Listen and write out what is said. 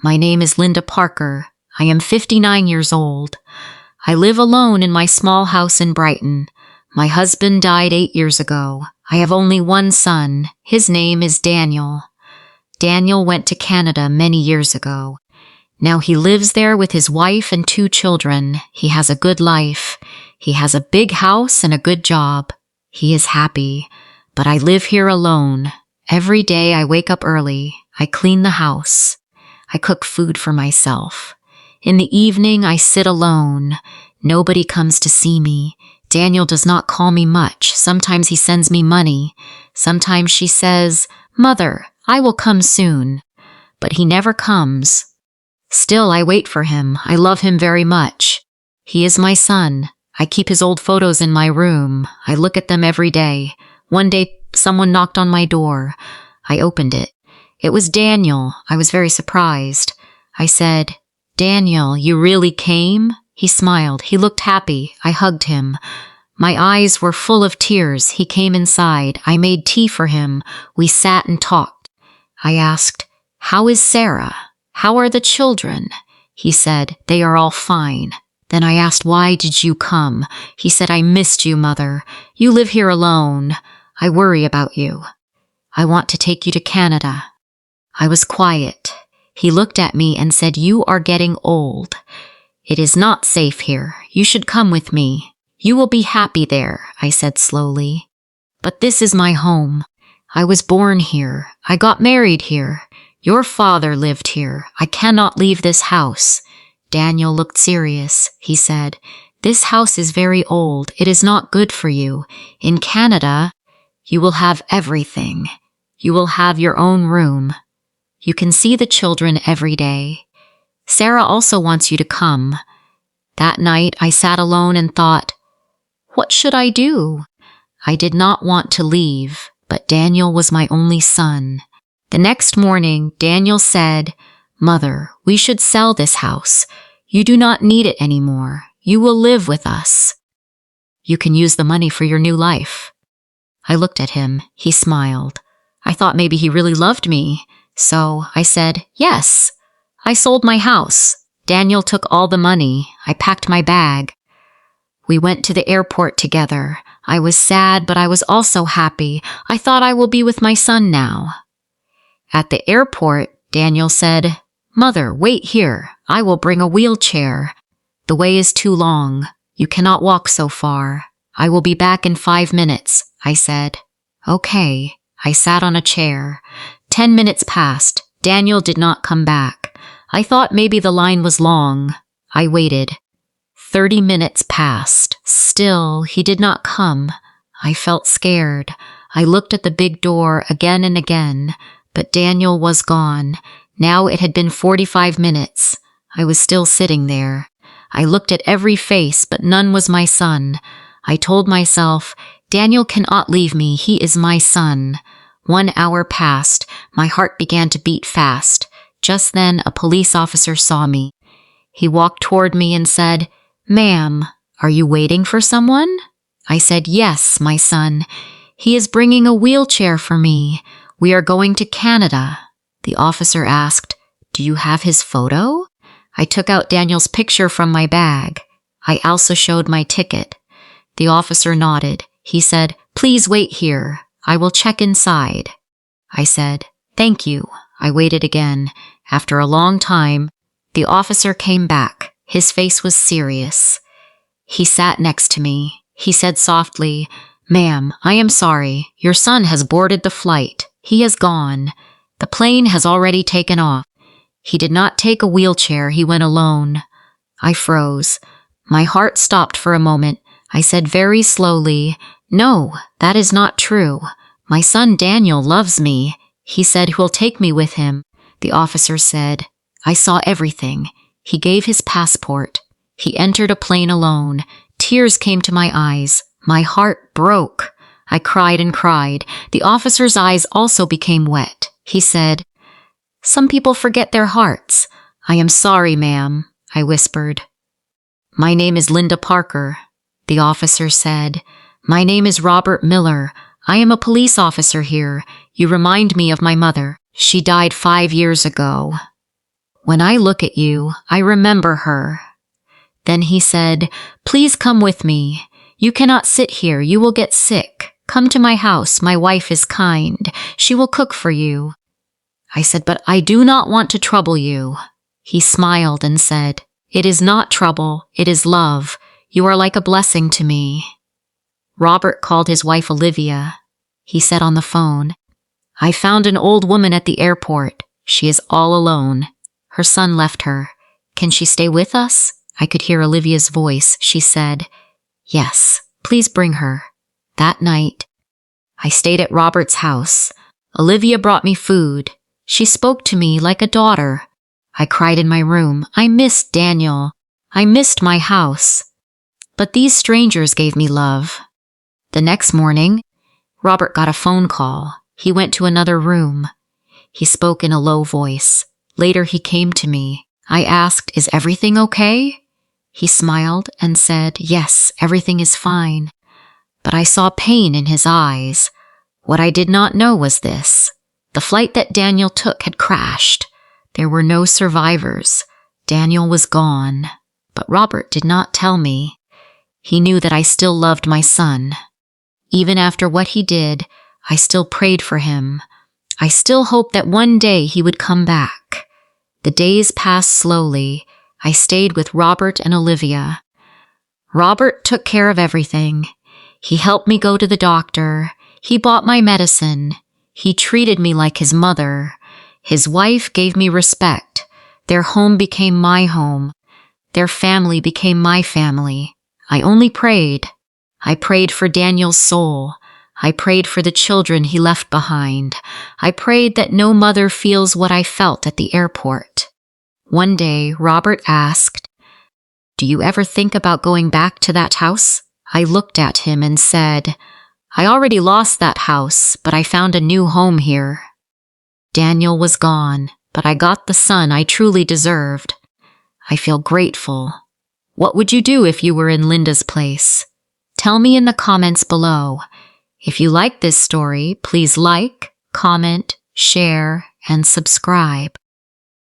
My name is Linda Parker. I am 59 years old. I live alone in my small house in Brighton. My husband died 8 years ago. I have only one son. His name is Daniel. Daniel went to Canada many years ago. Now he lives there with his wife and 2 children. He has a good life. He has a big house and a good job. He is happy. But I live here alone. Every day I wake up early. I clean the house. I cook food for myself. In the evening I sit alone. Nobody comes to see me. Daniel does not call me much. Sometimes he sends me money. Sometimes she says, "Mother, I will come soon." But he never comes. Still, I wait for him. I love him very much. He is my son. I keep his old photos in my room. I look at them every day. One day, someone knocked on my door. I opened it. It was Daniel. I was very surprised. I said, "Daniel, you really came?" He smiled. He looked happy. I hugged him. My eyes were full of tears. He came inside. I made tea for him. We sat and talked. I asked, "How is Sarah? How are the children?" He said, "They are all fine." Then I asked, "Why did you come?" He said, "I missed you, Mother. You live here alone. I worry about you. I want to take you to Canada." I was quiet. He looked at me and said, "You are getting old. It is not safe here. You should come with me. You will be happy there," I said slowly. "But this is my home. I was born here. I got married here. Your father lived here. I cannot leave this house." Daniel looked serious. He said, "This house is very old. It is not good for you. In Canada, you will have everything. You will have your own room. You can see the children every day. Sarah also wants you to come." That night, I sat alone and thought, what should I do? I did not want to leave, but Daniel was my only son. The next morning, Daniel said, "Mother, we should sell this house. You do not need it anymore. You will live with us. You can use the money for your new life." I looked at him. He smiled. I thought maybe he really loved me. So I said, "Yes." I sold my house. Daniel took all the money. I packed my bag. We went to the airport together. I was sad, but I was also happy. I thought I will be with my son now. At the airport, Daniel said, "Mother, wait here. I will bring a wheelchair. The way is too long. You cannot walk so far. I will be back in 5 minutes," I said. "Okay." I sat on a chair. 10 minutes passed. Daniel did not come back. I thought maybe the line was long. I waited. 30 minutes passed. Still, he did not come. I felt scared. I looked at the big door again and again, but Daniel was gone. Now it had been 45 minutes. I was still sitting there. I looked at every face, but none was my son. I told myself, Daniel cannot leave me. He is my son. 1 hour passed. My heart began to beat fast. Just then, a police officer saw me. He walked toward me and said, "Ma'am, are you waiting for someone?" I said, "Yes, my son. He is bringing a wheelchair for me. We are going to Canada." The officer asked, "Do you have his photo?" I took out Daniel's picture from my bag. I also showed my ticket. The officer nodded. He said, "Please wait here. I will check inside." I said, "Thank you." I waited again. After a long time, the officer came back. His face was serious. He sat next to me. He said softly, "Ma'am, I am sorry. Your son has boarded the flight. He has gone. The plane has already taken off. He did not take a wheelchair. He went alone." I froze. My heart stopped for a moment. I said very slowly, "No, that is not true. My son Daniel loves me. He said he'll take me with him." The officer said, "I saw everything. He gave his passport. He entered a plane alone. Tears came to my eyes. My heart broke. I cried and cried. The officer's eyes also became wet. He said, "Some people forget their hearts." "I am sorry, ma'am," I whispered. "My name is Linda Parker." The officer said, "My name is Robert Miller. I am a police officer here. You remind me of my mother. She died 5 years ago." When I look at you, I remember her." Then he said, "Please come with me. You cannot sit here. You will get sick. Come to my house. My wife is kind. She will cook for you." I said, "But I do not want to trouble you." He smiled and said, "It is not trouble. It is love. You are like a blessing to me." Robert called his wife Olivia. He said on the phone, "I found an old woman at the airport. She is all alone. Her son left her. Can she stay with us?" I could hear Olivia's voice. She said, "Yes, please bring her." That night, I stayed at Robert's house. Olivia brought me food. She spoke to me like a daughter. I cried in my room. I missed Daniel. I missed my house. But these strangers gave me love. The next morning, Robert got a phone call. He went to another room. He spoke in a low voice. Later he came to me. I asked, "Is everything okay?" He smiled and said, "Yes, everything is fine." But I saw pain in his eyes. What I did not know was this. The flight that Daniel took had crashed. There were no survivors. Daniel was gone. But Robert did not tell me. He knew that I still loved my son. Even after what he did, I still prayed for him. I still hoped that one day he would come back. The days passed slowly. I stayed with Robert and Olivia. Robert took care of everything. He helped me go to the doctor. He bought my medicine. He treated me like his mother. His wife gave me respect. Their home became my home. Their family became my family. I only prayed. I prayed for Daniel's soul. I prayed for the children he left behind. I prayed that no mother feels what I felt at the airport. One day, Robert asked, "Do you ever think about going back to that house?" I looked at him and said, "I already lost that house, but I found a new home here." Daniel was gone, but I got the son I truly deserved. I feel grateful. What would you do if you were in Linda's place? Tell me in the comments below. If you like this story, please like, comment, share, and subscribe.